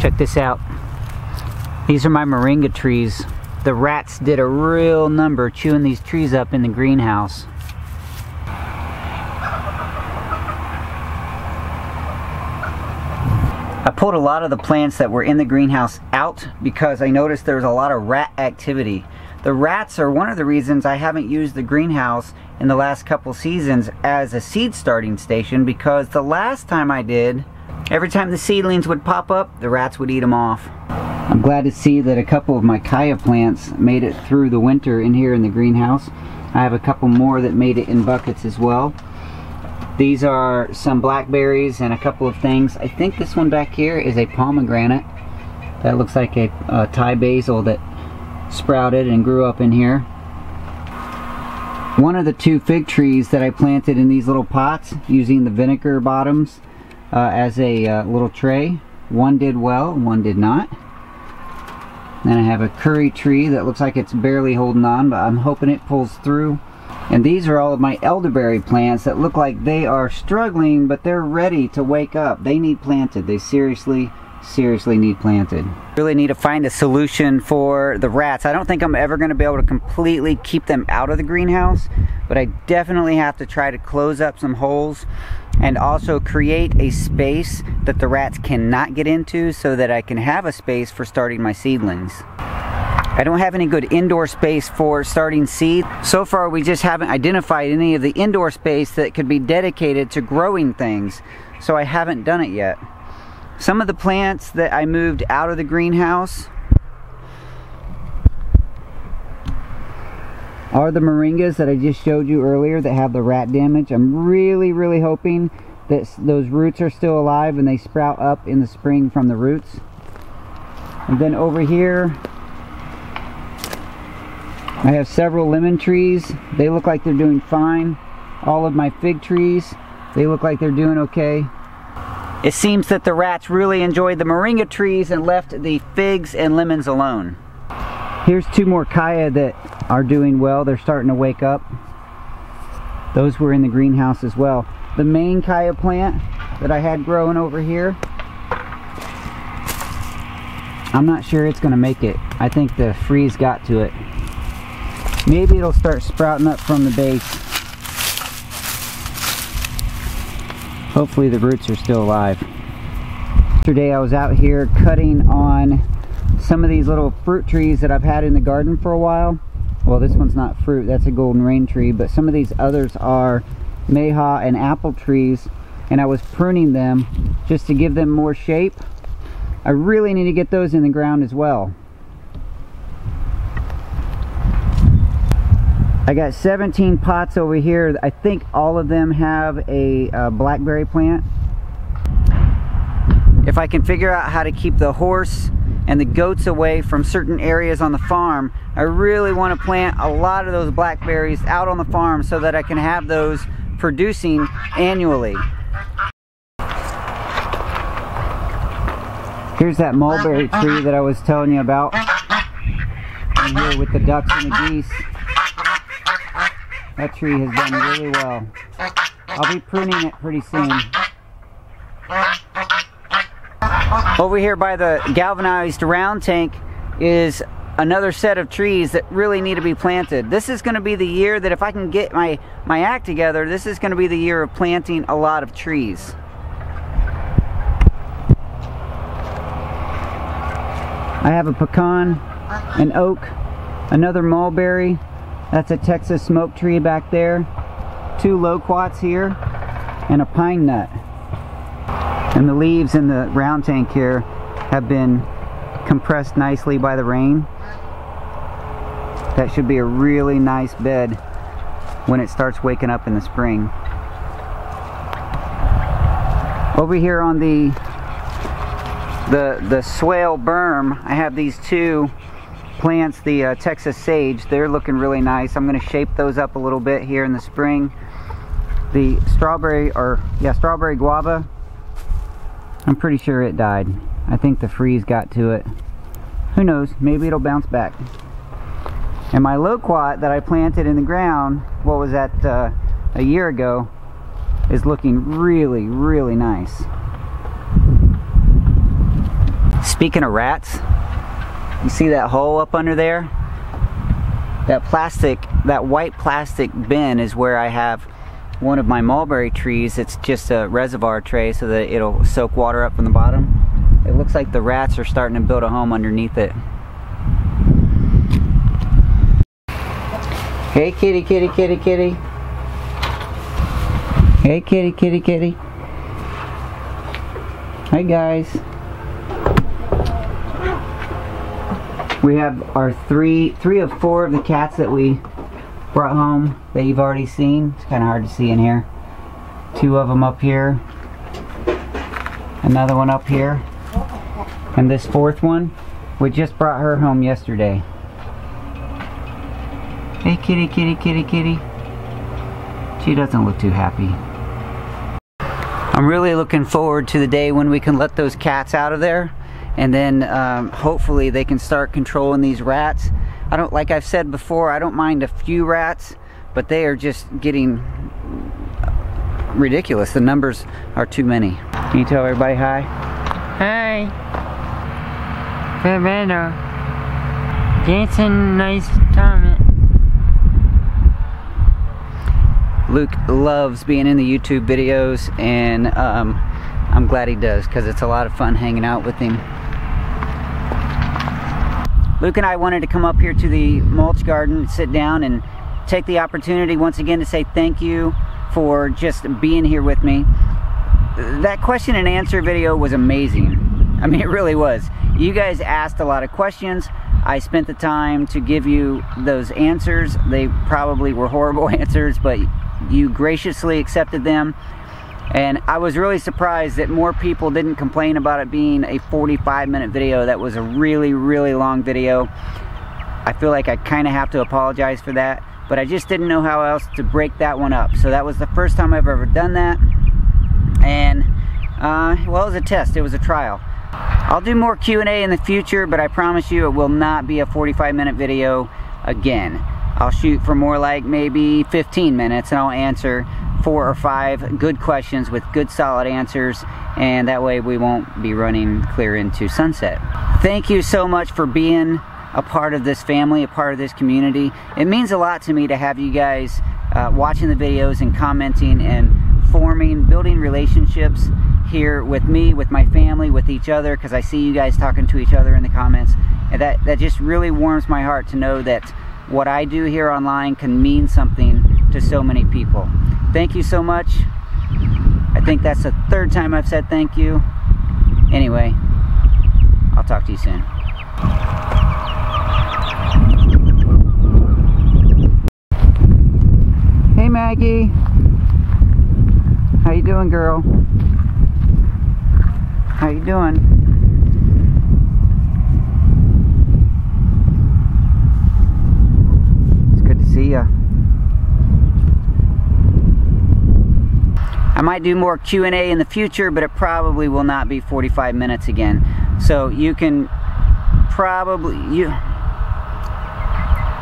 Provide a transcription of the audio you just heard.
Check this out. These are my moringa trees. The rats did a real number chewing these trees up in the greenhouse. I pulled a lot of the plants that were in the greenhouse out because I noticed there was a lot of rat activity. The rats are one of the reasons I haven't used the greenhouse in the last couple seasons as a seed starting station, because the last time I did, every time the seedlings would pop up, the rats would eat them off. I'm glad to see that a couple of my kaya plants made it through the winter in here in the greenhouse. I have a couple more that made it in buckets as well. These are some blackberries and a couple of things. I think this one back here is a pomegranate. That looks like a Thai basil that sprouted and grew up in here. One of the two fig trees that I planted in these little pots using the vinegar bottoms as a little tray. One did well, one did not. Then I have a curry tree that looks like it's barely holding on, but I'm hoping it pulls through. And these are all of my elderberry plants that look like they are struggling, but they're ready to wake up. They need planted. They seriously need planted. Really need to find a solution for the rats. I don't think I'm ever going to be able to completely keep them out of the greenhouse, but I definitely have to try to close up some holes and also create a space that the rats cannot get into so that I can have a space for starting my seedlings. I don't have any good indoor space for starting seed. So far we just haven't identified any of the indoor space that could be dedicated to growing things, so I haven't done it yet. Some of the plants that I moved out of the greenhouse are the moringas that I just showed you earlier that have the rat damage. I'm really hoping that those roots are still alive and they sprout up in the spring from the roots. And then over here I have several lemon trees. They look like they're doing fine. All of my fig trees, they look like they're doing okay. It seems that the rats really enjoyed the moringa trees and left the figs and lemons alone. Here's two more kaya that are doing well. They're starting to wake up. Those were in the greenhouse as well. The main kaya plant that I had growing over here, I'm not sure it's going to make it. I think the freeze got to it. Maybe it'll start sprouting up from the base. Hopefully the roots are still alive. Yesterday I was out here cutting on some of these little fruit trees that I've had in the garden for a while. Well, this one's not fruit, that's a golden rain tree, but some of these others are mayhaw and apple trees, and I was pruning them just to give them more shape. I really need to get those in the ground as well. I got 17 pots over here. I think all of them have a blackberry plant. If I can figure out how to keep the horse and the goats away from certain areas on the farm, I really want to plant a lot of those blackberries out on the farm so that I can have those producing annually. Here's that mulberry tree that I was telling you about. In here with the ducks and the geese. That tree has done really well. I'll be pruning it pretty soon. Over here by the galvanized round tank is another set of trees that really need to be planted. This is going to be the year that if I can get my act together, this is going to be the year of planting a lot of trees. I have a pecan, an oak, another mulberry. That's a Texas smoke tree back there. Two loquats here, and a pine nut. And the leaves in the round tank here have been compressed nicely by the rain. That should be a really nice bed when it starts waking up in the spring. Over here on the swale berm, I have these two plants, the Texas sage. They're looking really nice. I'm going to shape those up a little bit here in the spring. The strawberry guava, I'm pretty sure it died. I think the freeze got to it. Who knows, maybe it'll bounce back. And my loquat that I planted in the ground, what was that, a year ago, is looking really nice. Speaking of rats, you see that hole up under there? That plastic, that white plastic bin is where I have one of my mulberry trees. It's just a reservoir tray so that it'll soak water up from the bottom. It looks like the rats are starting to build a home underneath it. Hey kitty, kitty, kitty, kitty. Hey kitty, kitty, kitty. Hi guys. We have our three of four of the cats that we brought home that you've already seen. It's kind of hard to see in here. Two of them up here. Another one up here. And this fourth one, we just brought her home yesterday. Hey kitty, kitty, kitty, kitty. She doesn't look too happy. I'm really looking forward to the day when we can let those cats out of there, and then hopefully they can start controlling these rats. Like I've said before, I don't mind a few rats, but they are just getting ridiculous. The numbers are too many. Can you tell everybody hi? Hi. Trevino. Jason, nice comment. Luke loves being in the YouTube videos, and I'm glad he does, because it's a lot of fun hanging out with him. Luke and I wanted to come up here to the mulch garden, sit down, and take the opportunity once again to say thank you for just being here with me. That question and answer video was amazing. I mean, it really was. You guys asked a lot of questions. I spent the time to give you those answers. They probably were horrible answers, but you graciously accepted them, and I was really surprised that more people didn't complain about it being a 45-minute video. That was a really long video. I feel like I kind of have to apologize for that, but I just didn't know how else to break that one up. So that was the first time I've ever done that, and well, it was a test, it was a trial. I'll do more Q&A in the future, but I promise you it will not be a 45-minute video again. I'll shoot for more like maybe 15 minutes, and I'll answer 4 or 5 good questions with good solid answers, and that way we won't be running clear into sunset. Thank you so much for being a part of this family, a part of this community. It means a lot to me to have you guys watching the videos and commenting and building relationships here with me, with my family, with each other, because I see you guys talking to each other in the comments, and that just really warms my heart to know that what I do here online can mean something to so many people. Thank you so much. I think that's the 3rd time I've said thank you. Anyway, I'll talk to you soon. Hey Maggie. How you doing, girl? How you doing? See ya. I might do more Q&A in the future, but it probably will not be 45 minutes again. So you can probably,